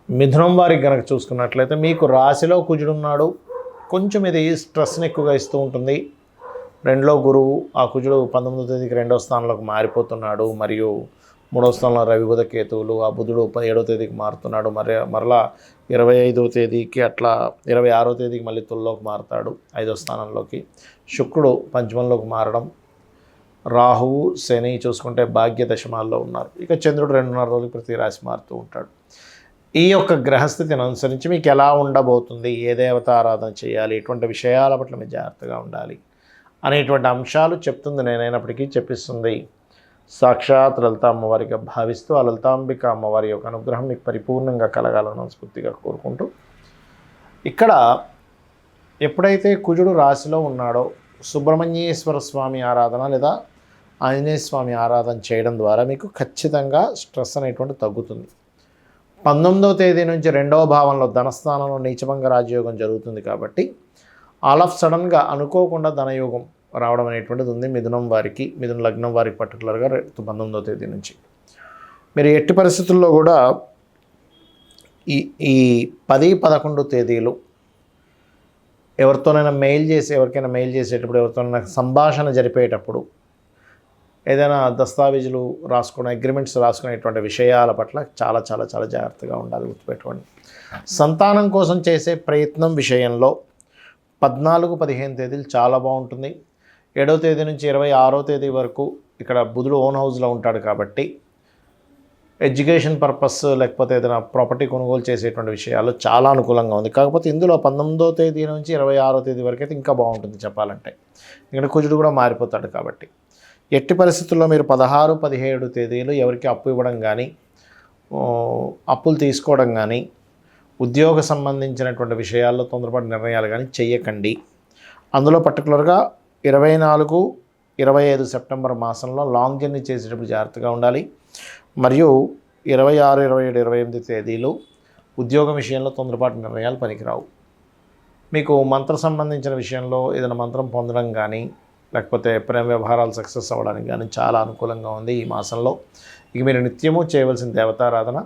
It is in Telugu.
మిథునం వారికి కనుక చూసుకున్నట్లయితే మీకు రాశిలో కుజుడున్నాడు. కొంచెం ఇది స్ట్రెస్ని ఎక్కువగా ఇస్తూ ఉంటుంది. రెండులో గురువు, ఆ కుజుడు 19వ తేదీకి 2వ స్థానంలోకి మారిపోతున్నాడు. మరియు 3వ స్థానంలో రవి బుధ కేతువులు, ఆ బుధుడు 17వ తేదీకి మారుతున్నాడు. మరలా 25వ తేదీకి అట్లా 26వ తేదీకి మళ్ళీ తుల్లోకి మారుతాడు 5వ స్థానంలోకి. శుక్రుడు పంచమంలోకి మారడం, రాహువు శని చూసుకుంటే భాగ్య దశమాల్లో ఉన్నారు. ఇక చంద్రుడు 2.5 రోజులు ప్రతి రాశి మారుతూ ఉంటాడు. ఈ యొక్క గ్రహస్థితిని అనుసరించి మీకు ఎలా ఉండబోతుంది, ఏ దేవత ఆరాధన చేయాలి, ఎటువంటి విషయాల పట్ల మీరు జాగ్రత్తగా ఉండాలి అనేటువంటి అంశాలు చెప్తుంది నేనైనప్పటికీ చెప్పిస్తుంది సాక్షాత్ లలిత అమ్మవారిగా భావిస్తూ ఆ లలితాంబిక అమ్మవారి యొక్క అనుగ్రహం మీకు పరిపూర్ణంగా కలగాలని మనస్ఫూర్తిగా కోరుకుంటూ, ఇక్కడ ఎప్పుడైతే కుజుడు రాశిలో ఉన్నాడో సుబ్రహ్మణ్యేశ్వర స్వామి ఆరాధన లేదా ఆంజనేయ స్వామి ఆరాధన చేయడం ద్వారా మీకు ఖచ్చితంగా స్ట్రెస్ అనేటువంటి తగ్గుతుంది. 19వ తేదీ నుంచి 2వ భావంలో ధనస్థానంలో నీచభంగ రాజయోగం జరుగుతుంది కాబట్టి ఆల్ ఆఫ్ సడన్గా అనుకోకుండా ధనయోగం రావడం అనేటువంటిది ఉంది మిథునం వారికి, మిథున లగ్నం వారికి పర్టికులర్గా 19వ తేదీ నుంచి. మీరు ఎట్టి పరిస్థితుల్లో కూడా ఈ 10-11 తేదీలు ఎవరికైనా మెయిల్ చేసేటప్పుడు, ఎవరితోనైనా సంభాషణ జరిపేటప్పుడు, ఏదైనా దస్తావేజులు రాసుకునే అగ్రిమెంట్స్ రాసుకునేటువంటి విషయాల పట్ల చాలా చాలా చాలా జాగ్రత్తగా ఉండాలి, గుర్తుపెట్టుకోండి. సంతానం కోసం చేసే ప్రయత్నం విషయంలో 14-15 తేదీలు చాలా బాగుంటుంది. 7వ తేదీ నుంచి 26వ తేదీ వరకు ఇక్కడ బుధుడు ఓన్ హౌస్లో ఉంటాడు కాబట్టి ఎడ్యుకేషన్ పర్పస్ లేకపోతే ఏదైనా ప్రాపర్టీ కొనుగోలు చేసేటువంటి విషయాలు చాలా అనుకూలంగా ఉంది. కాకపోతే ఇందులో 19వ తేదీ నుంచి 26వ తేదీ వరకు అయితే ఇంకా బాగుంటుంది చెప్పాలంటే, ఇక్కడ కుజుడు కూడా మారిపోతాడు కాబట్టి. ఎట్టి పరిస్థితుల్లో మీరు 16-17 తేదీలు ఎవరికి అప్పు ఇవ్వడం కానీ, అప్పులు తీసుకోవడం కానీ, ఉద్యోగ సంబంధించినటువంటి విషయాల్లో తొందరపాటు నిర్ణయాలు కానీ చెయ్యకండి. అందులో పర్టికులర్గా 24-25 సెప్టెంబర్ మాసంలో లాంగ్ జర్నీ చేసేటప్పుడు జాగ్రత్తగా ఉండాలి. మరియు 26, 27, 28 తేదీలు ఉద్యోగం విషయంలో తొందరపాటు నిర్ణయాలు పనికిరావు. మీకు మంత్ర సంబంధించిన విషయంలో ఏదైనా మంత్రం పొందడం కానీ, లేకపోతే ప్రేమ వ్యవహారాలు సక్సెస్ అవ్వడానికి కానీ చాలా అనుకూలంగా ఉంది ఈ మాసంలో. ఇక మీరు నిత్యము చేయవలసిన దేవతారాధన